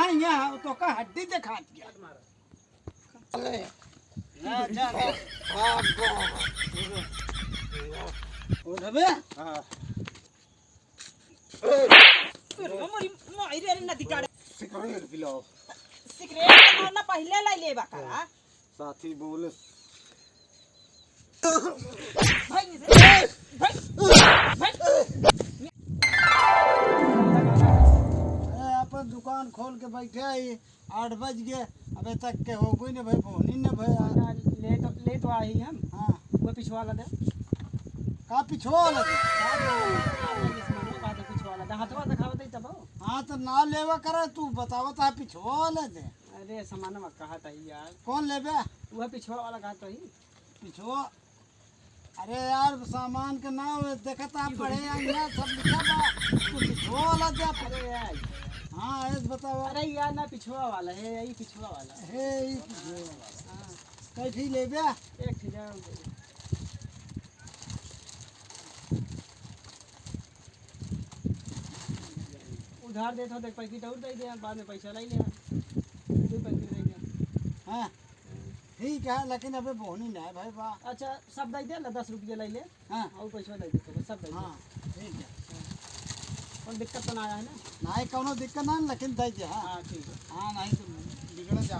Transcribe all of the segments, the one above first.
हाँ यहाँ तो का हड्डी दिखा दिया उठबे सिगरेट पिलाओ सिगरेट ना पहले ला लेबा करा साथी बोले भाई अपन दुकान खोल के बैठे आई 8 बज गए अबे तक के हो गई ने भाई फोन ने भाई ले तो आई हम हाँ वो पिछवा ला दे का पिछवा लगे पिछवा ला दे हाथवा दिखावत है तब हाँ तो ना लेवा करे तू बतावत है पिछवा ले दे अरे सामान में कहा था यार कौन लेबे वो पिछवा वाला कहा तो ही पिछवा अरे यार सामान के नाम देखता पढ़े ना सब लिखा बा तू पिछवा वाला दे अरे यार हाँ ऐसे बताओ अरे यार ना पिछवा वाला है यही पिछवा वाला हे ई पिछवा वाला हाँ कैसी लेबे एक ठीक है उधार दे तो देख पैकेट और दे दे बाद में पैसा ले ले दो पैकेट दे दे हाँ ठीक है लेकिन अबे बोनी ना है भाई वाह अच्छा सब दे दे ना 10 रुपये ले ले हाँ और पैसा दे दे तो सब दे दे हाँ ठीक है और दिक्कत तो ना आया है ना नहीं कोनो दिक्कत ना लेकिन दे दे हाँ हाँ ठीक है हाँ नहीं तो बिगड़ जा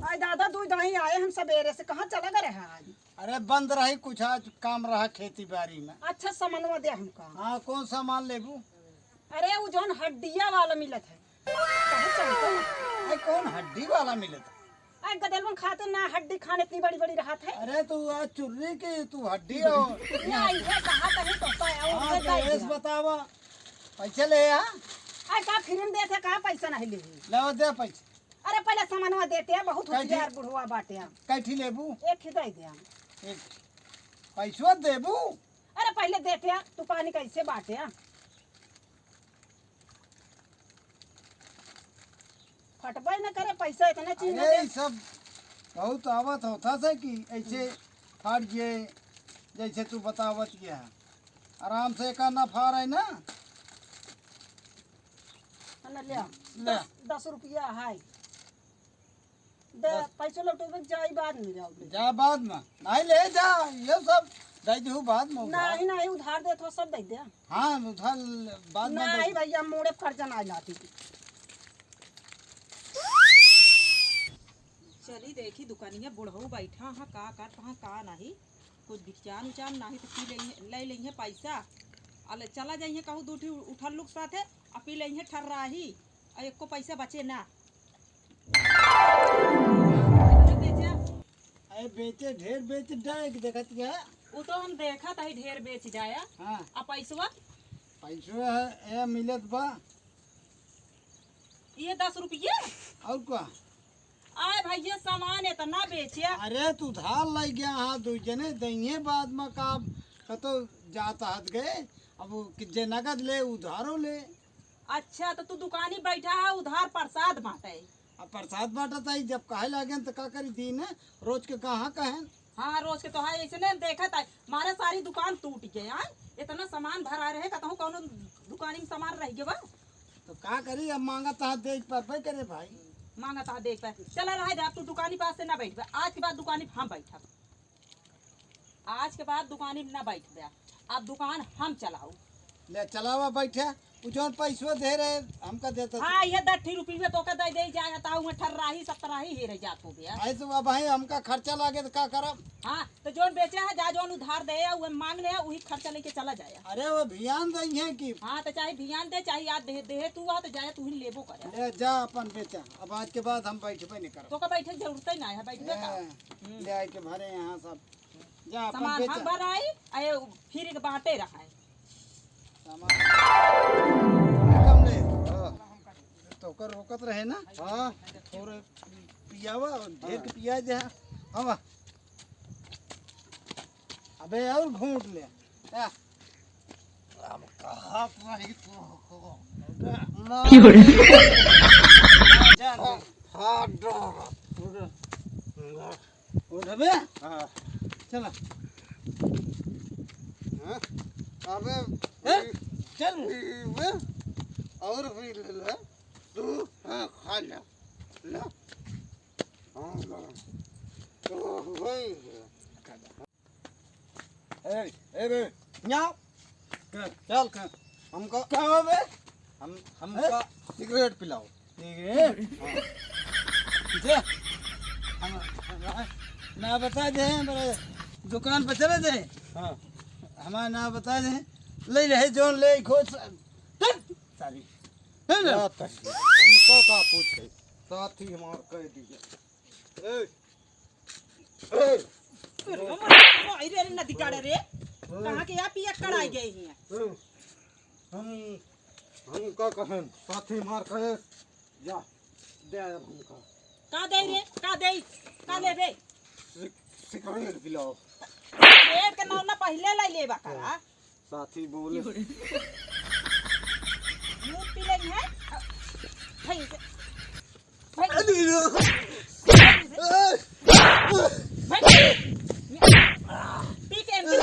आज दादा दूध नहीं आए हम सवेरे से कहाँ चला गए हैं आज अरे बंद रही कुछ आज काम रहा खेती बाड़ी में अच्छा सामानवा दे हमका हाँ कौन सामान लेबू अरे वो जोन हड्डिया वाला मिलत है कहाँ चलते हैं? अरे कौन हड्डी वाला मिलता आज गदलवन खाते ना हड्डी खाने इतनी बड़ी बड़ी रहत है अरे तू आज चुर्री की तू हड्डी हो नहीं है कहाँ कहीं तो हाँ तो ऐस बतावा पैसे ले आ आज का फिर देते कहाँ पैसा नहीं ले ले दे पैसे अरे पहले सामानवा देते हैं बहुत कैठी? होशियार बुढ़वा बाटे हम कैठी लेबू एक ही दे दे हम एक पैसवा देबू अरे पहले देते हैं तू पानी कैसे बाटे हैं फटबे न करे पैसा इतना चीज न अरे दे ई सब बहुत आवत होता से कि ऐसे फाड़ गए जैसे तू बतावत गया आराम से का ना फाड़ है ना न ले ले 10 रुपया है दे पैसा लौटे जाई बाद में जाओ जा बाद में नहीं ले जा ये सब दे दू बाद में उधार। नहीं नहीं उधार दे तो सब दे दे हाँ उधार बाद में नहीं भैया मोड़े खर्चा ना लाती थी चली देखी दुकानिया बुढ़ऊ बैठा हाँ का नहीं कुछ बिचान उचान नहीं तो पी ले लेंगे पैसा अल चला जाइए कहूँ दूठी उठल लोग साथ है और पी लेंगे ठर्राही और एक को पैसा बचे ना बेचा अरे बेचे ढेर बेच डायक देखत क्या वो तो हम देखा था ढेर बेच जाया हाँ और पैसवा पैसवा है ये मिलत बा ये 10 रुपये और क्या आए भैया सामान है तो ना बेचे अरे तू धार लग गया हाँ दू जने दइए बाद में का कतो जाता हत गए अब जे नगद ले उधारो ले अच्छा तो तू दुकानी बैठा है उधार प्रसाद बांटे अब प्रसाद बांटत आई जब कहे लगे तो का करी दीन रोज के कहाँ कहें हाँ रोज के तो है ऐसे ने देखा था मारे सारी दुकान टूट गए हाँ इतना सामान भरा रहे कहता हूँ कौन दुकानी में सामान रह गया तो का करी अब मांगा तो दे पर करे भाई मांगा था देख पाए चला रहा है तू दुकानी पास से ना बैठ पाए आज के बाद दुकानी हम बैठा आज के बाद दुकानी में ना बैठ गया अब दुकान हम चलाऊ ले चलावा बैठे जौन पैसवा दे रहे हमका देता हाँ ये 10 रुपये तो का दे जाए ताऊ ठर्राही 17 ही रह जात हो गया आई तो अब भाई हमका खर्चा लागे तो का करब हाँ तो जोन बेचा है जा जोन उधार दे वो मांग ले वही खर्चा लेके चला जाए अरे वो ध्यान दइए कि हाँ तो चाहे ध्यान दे चाहे याद दे तू आ तो जाए तू ही लेबो करे ले जा अपन बेचा अब आज के बाद हम बैठबे नहीं करब तो का बैठे जरूरत ही ना है बैठबे का ले आए के भरे यहाँ सब जा अपन सामान हम बेचा भर आई आए फिर एक बांटे रखा है सामान कम ले तो कर रोकत रहे ना हाँ थोड़े पियावा ढेर के पिया दे हवा अबे और घूंट ले अब कहाँ नहीं उठ बे चला अबे चल और भी ले ले तू। हाँ खा ले ला। हाँ ला तो वही ए बे न्याओ चल हमको क्या हो बे हमका सिगरेट पिलाओ। सिगरेट दे हम ना बता दे मेरे दुकान पर चले दे। हाँ हमारा ना बता दे ले रहे जोन ले खोज सारी है ना हमको का पूछे साथ ही हमार कह दीजिए। अरे नदी काड़े रे कहाँ के आप पिया कड़ाई गए हैं। हम का कहें साथ ही मार कहे जा दे हमका का दे रे का ले रे सिगरेट पिलाओ। पेट के नौना पहले लाई लेबा करा साथी बोले मुंह पी ले है भाई पी के एमपी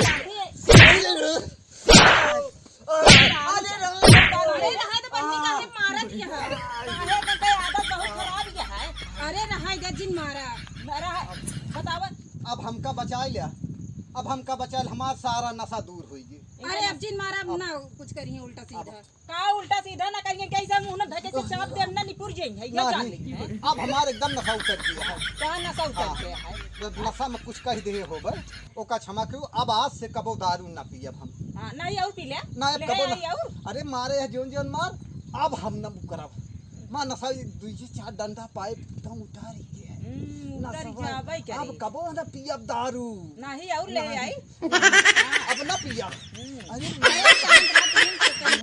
अरे रहा तो बंदी काहे मारत है काहे का कई आदत बहुत खराब है। अरे रहा गजिन मारा बतावा अब हमका बचा लिया अब हमका बचाल हमार सारा नशा दूर होगी। अरे अब जिन मारा ना कुछ करिए उल्टा सीधा का उल्टा सीधा ना करिए कैसा मुंह ना धके से चाप दे ना निपुर जाएंगे ये जान ली अब हमार एकदम नशा उतर गया है। का नशा उतर गया है जब नशा में कुछ कह दे होबे ओका क्षमा करू। अब आज से कबो दारू ना पियब हम। हां नहीं और पी ले ना ले कबो आई और अरे मारे है जोन जोन मार अब हम न करब। मां नशा दुई चार डंडा पाए एकदम उतार के उतर जाबै करे अब कबो ना पियब दारू नहीं और ले आई अब ना पियब। अरे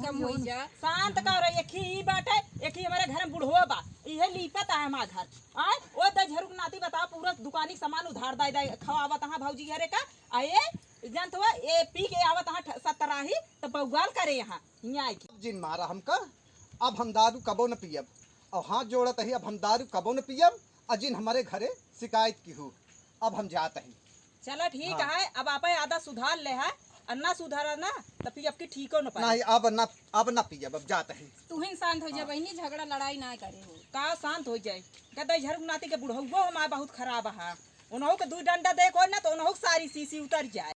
कम हो जा शांत का रे एक ही बाटे एक ही हमारे घर में बुढ़वा बा इहे लीपत है हमार घर आय ओ त झरुक नाती बता पूरा दुकानी सामान उधार दाई दाई खवावत हां भौजी घरे का आए जानत हुआ ए पी के आवत हां सतराही त बौगाल करे यहां हिया आई जिन मारा हमका अब हम दारू कबो न पियब और हाथ जोड़त ही अब हम दारू कबो न पियब। अजिन हमारे घरे शिकायत की हो अब हम जाते हैं। चलो ठीक है अब आप आधा सुधार ले है अन्ना सुधारा ना तो फिर अब की ठीक हो न पाए नहीं अब ना पियब अब जाते हैं। तू ही शांत हो जा बहनी झगड़ा लड़ाई ना करे हो का शांत हो जाए कहते झरुक नाती के बुढ़ऊ हमारा बहुत खराब है उन्हों के दू डंडा देखो ना तो उन्हों सारी सीसी उतर जाए।